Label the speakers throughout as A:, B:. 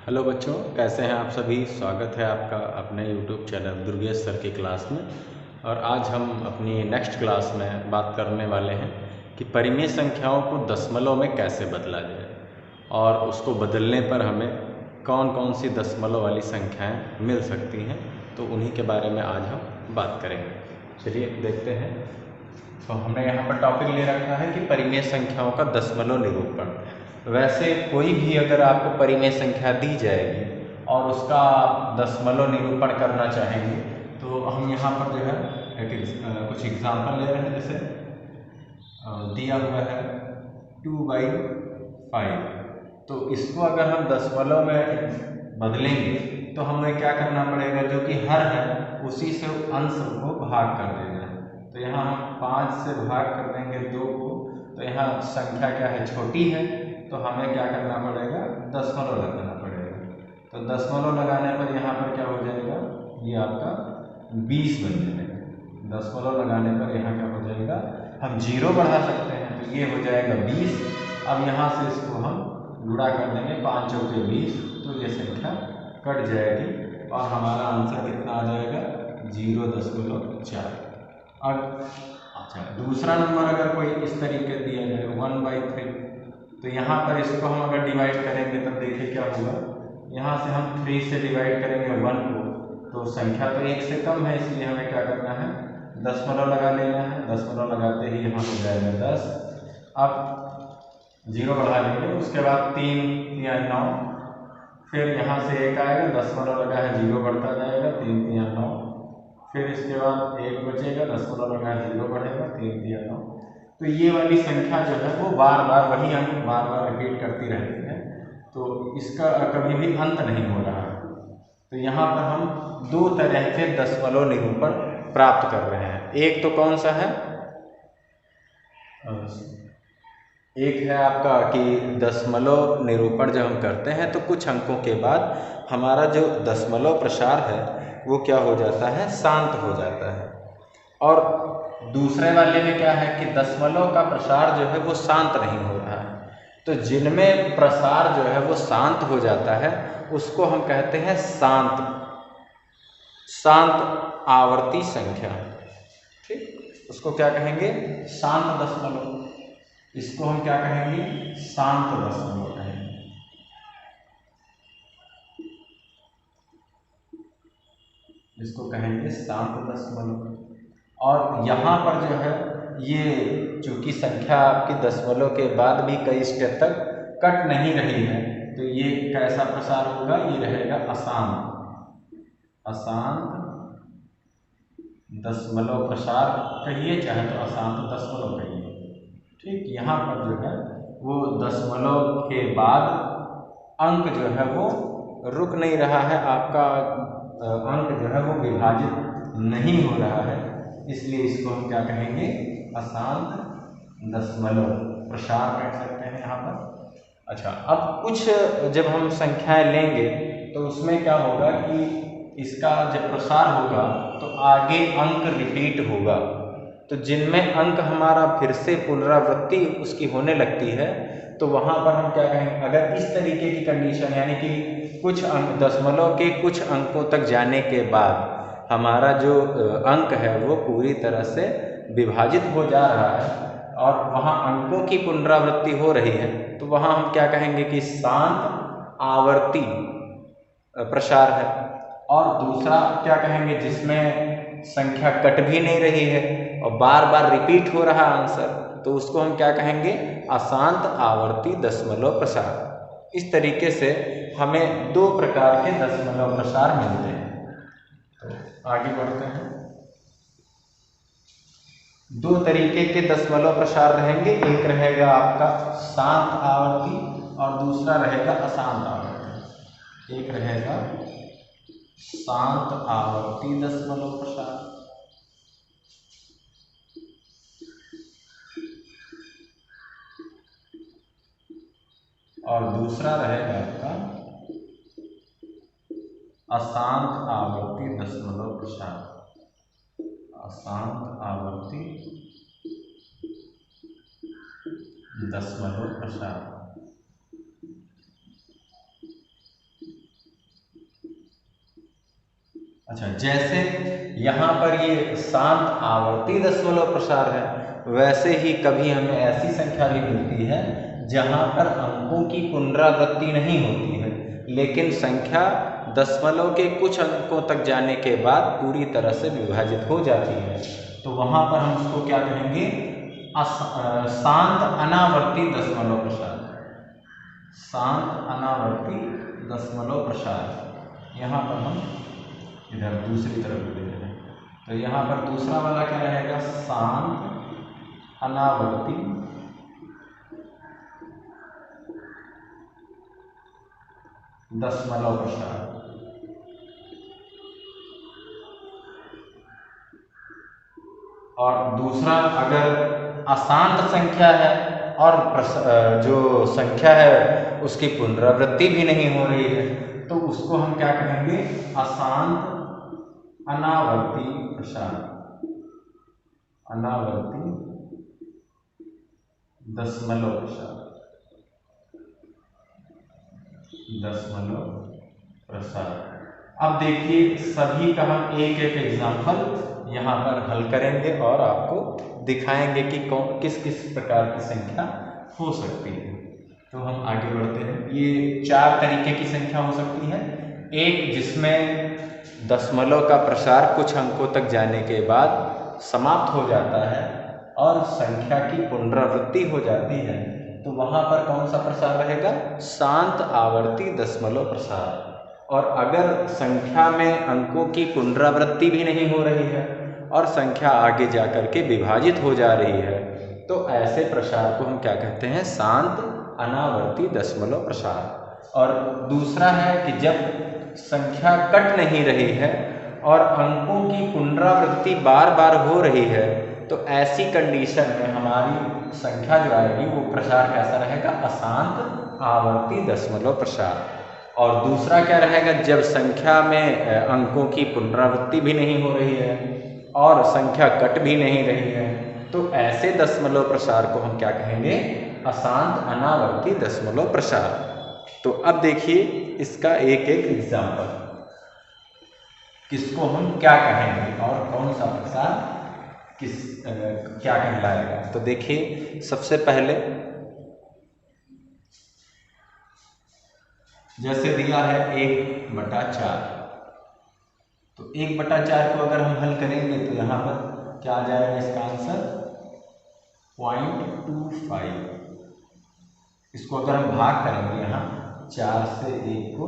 A: Hello बच्चों, कैसे हैं आप सभी। स्वागत है आपका अपने यूट्यूब चैनल दुर्गेश सर की क्लास में। और आज हम अपनी नेक्स्ट क्लास में बात करने वाले हैं कि परिमेय संख्याओं को दशमलव में कैसे बदला जाए और उसको बदलने पर हमें कौन कौन सी दशमलव वाली संख्याएं मिल सकती हैं, तो उन्हीं के बारे में आज हम बात करेंगे। चलिए देखते हैं। तो हमने यहाँ पर टॉपिक ले रखा है कि परिमेय संख्याओं का दशमलव निरूपण। वैसे कोई भी अगर आपको परिमेय संख्या दी जाएगी और उसका आप दशमलव निरूपण करना चाहेंगे, तो हम यहाँ पर जो है कुछ एग्जाम्पल ले रहे हैं। जैसे दिया हुआ है 2/5, तो इसको अगर हम दशमलव में बदलेंगे तो हमें क्या करना पड़ेगा, जो कि हर है उसी से अंश को भाग कर देना है। तो यहाँ हम 5 से भाग कर देंगे 2 को, तो यहाँ संख्या क्या है, छोटी है, तो हमें क्या करना पड़ेगा, दशमलव लगाना पड़ेगा। तो दशमलव लगाने पर यहाँ पर क्या हो जाएगा, ये आपका 20 बन जाएगा। दशमलव लगाने पर यहाँ क्या हो जाएगा, हम 0 बढ़ा सकते हैं, तो ये हो जाएगा 20। अब यहाँ से इसको हम गुणा कर देंगे, 5 चौके 20, तो ये संख्या कट जाएगी और हमारा आंसर कितना आ जाएगा, 0.4। अब अच्छा, दूसरा नंबर अगर कोई इस तरीके दिया जाए 1/3, तो यहाँ पर इसको हम अगर डिवाइड करेंगे तब देखिए क्या होगा। यहाँ से हम 3 से डिवाइड करेंगे 1 को, तो संख्या तो 1 से कम है, इसलिए हमें क्या करना है, दशमलव लगा लेना है। दशमलव लगाते ही यहाँ हो जाएगा 10। अब 0 बढ़ा लेंगे, उसके बाद 3 या 9, फिर यहाँ से 1 आएगा, दशमलव लगा है 0 बढ़ता जाएगा, 3 या 9, फिर इसके बाद 1 बचेगा, दशमलव लगा है 0 बढ़ेगा, 3 या 9। तो ये वाली संख्या जो है वो बार बार वही अंक बार बार रिपीट करती रहती है, तो इसका कभी भी अंत नहीं हो रहा है। तो यहाँ पर हम 2 तरह के दशमलव निरूपण प्राप्त कर रहे हैं। एक तो कौन सा है, एक है आपका कि दशमलव निरूपण जब हम करते हैं तो कुछ अंकों के बाद हमारा जो दशमलव प्रसार है वो क्या हो जाता है, शांत हो जाता है। और दूसरे वाले में क्या है कि दशमलव का प्रसार जो है वो शांत नहीं हो रहा है। तो जिनमें प्रसार जो है वो शांत हो जाता है उसको हम कहते हैं शांत आवर्ती संख्या। ठीक, उसको क्या कहेंगे, शांत दशमलव। इसको हम क्या कहेंगे, शांत दशमलव कहेंगे। इसको कहेंगे शांत दशमलव। और यहाँ पर जो है ये चूंकि संख्या आपकी दशमलव के बाद भी कई स्टेप तक कट नहीं रही है, तो ये कैसा प्रसार होगा, ये रहेगा अशांत दशमलव प्रसार कहिए, चाहे तो अशांत दशमलव कहिए। ठीक, यहाँ पर जो है वो दशमलव के बाद अंक जो है वो रुक नहीं रहा है, आपका अंक जो है वो विभाजित नहीं हो रहा है, इसलिए इसको हम क्या कहेंगे, अशांत दशमलव प्रसार कह सकते हैं यहाँ पर। अच्छा, अब कुछ जब हम संख्याएं लेंगे तो उसमें क्या होगा कि इसका जब प्रसार होगा तो आगे अंक रिपीट होगा। तो जिनमें अंक हमारा फिर से पुनरावृत्ति उसकी होने लगती है, तो वहाँ पर हम क्या कहेंगे, अगर इस तरीके की कंडीशन, यानी कि कुछ अंक दशमलव के कुछ अंकों तक जाने के बाद हमारा जो अंक है वो पूरी तरह से विभाजित हो जा रहा है और वहाँ अंकों की पुनरावृत्ति हो रही है, तो वहाँ हम क्या कहेंगे कि शांत आवर्ती प्रसार है। और दूसरा क्या कहेंगे, जिसमें संख्या कट भी नहीं रही है और बार बार रिपीट हो रहा आंसर, तो उसको हम क्या कहेंगे, अशांत आवर्ती दशमलव प्रसार। इस तरीके से हमें 2 प्रकार के दशमलव प्रसार मिलते हैं। तो आगे बढ़ते हैं। 2 तरीके के दशमलव प्रसार रहेंगे, एक रहेगा आपका शांत आवर्ती और दूसरा रहेगा अशांत आवर्ती। एक रहेगा शांत आवर्ती दशमलव प्रसार और दूसरा रहेगा आपका अशांत आवर्ती दशमलव प्रसार। अशांत आवर्ती दशमलव प्रसार। अच्छा, जैसे यहाँ पर ये शांत आवर्ती दशमलव प्रसार है, वैसे ही कभी हमें ऐसी संख्या भी मिलती है जहाँ पर अंकों की पुनरावृत्ति नहीं होती है, लेकिन संख्या दशमलव के कुछ अंकों तक जाने के बाद पूरी तरह से विभाजित हो जाती है। तो वहाँ पर हम उसको क्या कहेंगे? शांत अनावर्ती दशमलव प्रसार। शांत अनावर्ती दशमलव प्रसार। यहाँ पर हम इधर दूसरी तरफ ले रहे हैं, तो यहाँ पर दूसरा वाला क्या रहेगा? शांत अनावर्ती दशमलव प्रसार। और दूसरा, अगर अशांत संख्या है और जो संख्या है उसकी पुनरावृत्ति भी नहीं हो रही है, तो उसको हम क्या कहेंगे? अशांत अनावर्ती प्रसार। अनावर्ती दशमलव प्रसार। दशमलव प्रसार। अब देखिए, सभी का हम एक एक एग्जाम्पल यहाँ पर हल करेंगे और आपको दिखाएंगे कि किस किस प्रकार की संख्या हो सकती है। तो हम आगे बढ़ते हैं। ये 4 तरीके की संख्या हो सकती है। एक, जिसमें दशमलव का प्रसार कुछ अंकों तक जाने के बाद समाप्त हो जाता है और संख्या की पुनरावृत्ति हो जाती है, तो वहाँ पर कौन सा प्रसार रहेगा? शांत आवर्ती दशमलव प्रसार। और अगर संख्या में अंकों की पुनरावृत्ति भी नहीं हो रही है और संख्या आगे जाकर के विभाजित हो जा रही है, तो ऐसे प्रसार को हम क्या कहते हैं? शांत अनावर्ती दशमलव प्रसार। और दूसरा है कि जब संख्या कट नहीं रही है और अंकों की पुनरावृत्ति बार बार हो रही है, तो ऐसी कंडीशन में हमारी संख्या जो आएगी वो प्रसार कैसा रहेगा? अशांत आवर्ती दशमलव प्रसार। और दूसरा क्या रहेगा? जब संख्या में अंकों की पुनरावृत्ति भी नहीं हो रही है और संख्या कट भी नहीं रही है, तो ऐसे दशमलव प्रसार को हम क्या कहेंगे? अशांत अनावर्ती दशमलव प्रसार। तो अब देखिए इसका एक एक एग्जाम्पल, किसको हम क्या कहेंगे और कौन सा प्रसार क्या कहलाएगा। तो देखिए, सबसे पहले जैसे दिया है 1/4, तो 1/4 को अगर हम हल करेंगे तो यहाँ पर क्या आ जाएगा? इसका आंसर 0.25। इसको अगर हम भाग करेंगे यहाँ 4 से 1 को,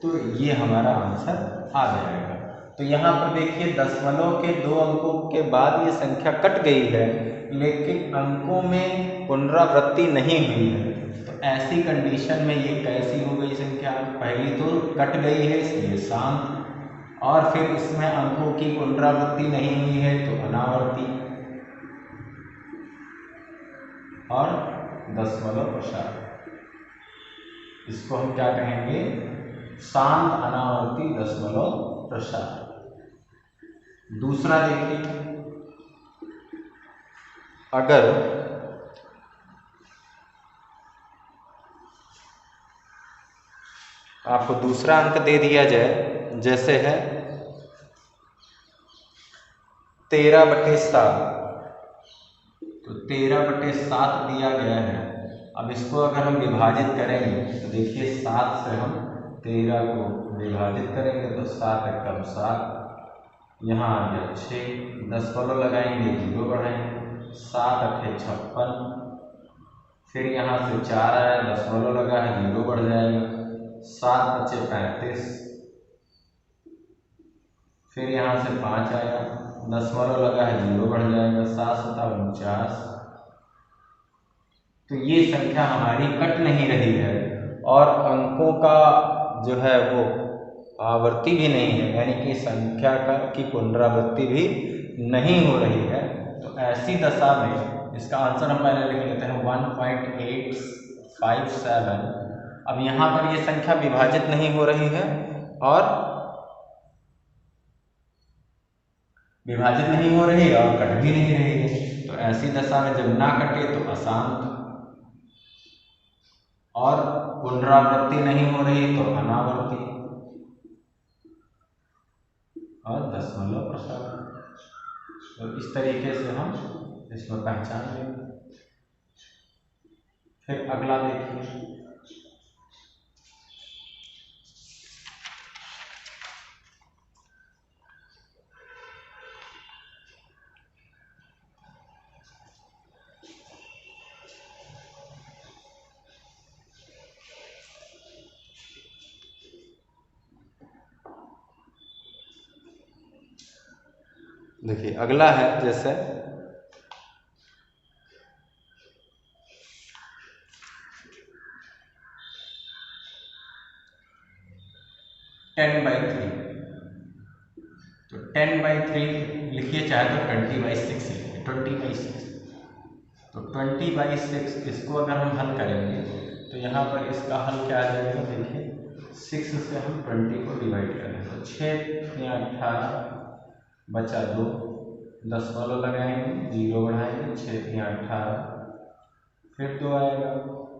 A: तो ये हमारा आंसर आ जाएगा। तो यहाँ पर देखिए, दशमलव के 2 अंकों के बाद ये संख्या कट गई है, लेकिन अंकों में पुनरावृत्ति नहीं हुई है। तो ऐसी कंडीशन में ये कैसी हो गई संख्या? पहली तो कट गई है इसलिए शांत, और फिर इसमें अंकों की पुनरावृत्ति नहीं हुई है तो अनावर्ती, और दशमलव प्रसार। इसको हम क्या कहेंगे? शांत अनावर्ती दशमलव प्रसार। दूसरा देखिए, अगर आपको दूसरा अंक दे दिया जाए, जैसे है 13/7, तो 13/7 दिया गया है। अब इसको अगर हम विभाजित करेंगे तो देखिए, 7 से हम 13 को विभाजित करेंगे तो 7 एकम 7, यहाँ आ गया 6, दशमलव लगाएंगे 0 बढ़ाएंगे, 7 अट्ठे 56, फिर यहाँ से 4 आया, दशमलव लगा है 0 बढ़ जाएगा, 7 बचे 35, फिर यहाँ से 5 आया, दशमलव लगा है 0 बढ़ जाएगा, 7 7 49। तो ये संख्या हमारी कट नहीं रही है और अंकों का जो है वो आवर्ती भी नहीं है, यानी कि संख्या की पुनरावृत्ति भी नहीं हो रही है। तो ऐसी दशा में इसका आंसर हम पहले लिख लेते हैं 1.857। अब यहाँ पर ये संख्या विभाजित नहीं हो रही है और विभाजित नहीं हो रही और कट भी नहीं रही है। तो ऐसी दशा में जब ना कटे तो अशांत, और पुनरावृत्ति नहीं हो रही तो अनावर्ती। दशमलव प्रसारण। तो इस तरीके से हम इसमें पहचान लेंगे। फिर अगला देखिए, देखिए अगला है जैसे 10/3। तो 10/3 लिखिए, चाहे तो 20/6 लिखिए, 20/6। तो 20/6 इसको अगर हम हल करेंगे तो यहाँ पर इसका हल क्या आ जाएगा, देखिए 6 से हम 20 को डिवाइड करें तो 6 या 18 बचा 2, दशमलव लगाएंगे, 0 बढ़ाएंगे, 6 या 18, फिर 2 आएगा,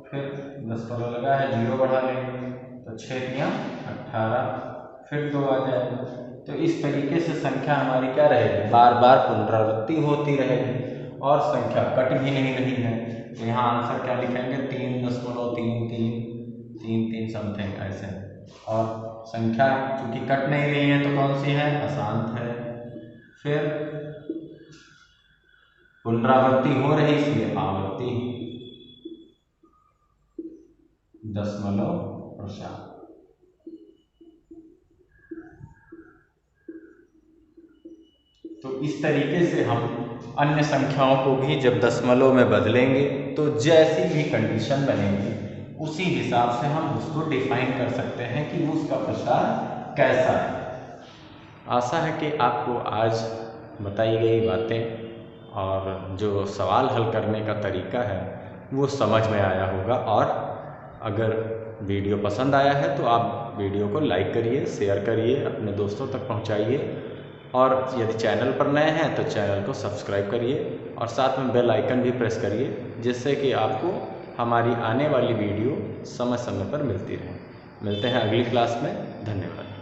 A: फिर दशमलव लगा है 0 बढ़ा लेंगे तो 6 या 18, फिर 2 आ जाएगा। तो इस तरीके से संख्या हमारी क्या रहेगी, बार बार पुनरावृत्ति होती रहेगी और संख्या कट भी नहीं रही है। तो यहाँ आंसर क्या लिखेंगे, 3.3333 समथिंग ऐसे। और संख्या चूंकि कट नहीं रही है तो कौन सी है, अशांत है। फिर पुनरावृत्ति हो रही इसलिए आवर्ती, दशमलव प्रसारण। तो इस तरीके से हम अन्य संख्याओं को भी जब दशमलव में बदलेंगे तो जैसी भी कंडीशन बनेगी उसी हिसाब से हम उसको डिफाइन कर सकते हैं कि उसका प्रसार कैसा है। आशा है कि आपको आज बताई गई बातें और जो सवाल हल करने का तरीका है वो समझ में आया होगा। और अगर वीडियो पसंद आया है तो आप वीडियो को लाइक करिए, शेयर करिए, अपने दोस्तों तक पहुंचाइए। और यदि चैनल पर नए हैं तो चैनल को सब्सक्राइब करिए और साथ में बेल आइकन भी प्रेस करिए, जिससे कि आपको हमारी आने वाली वीडियो समय समय पर मिलती रहे। मिलते हैं अगली क्लास में। धन्यवाद।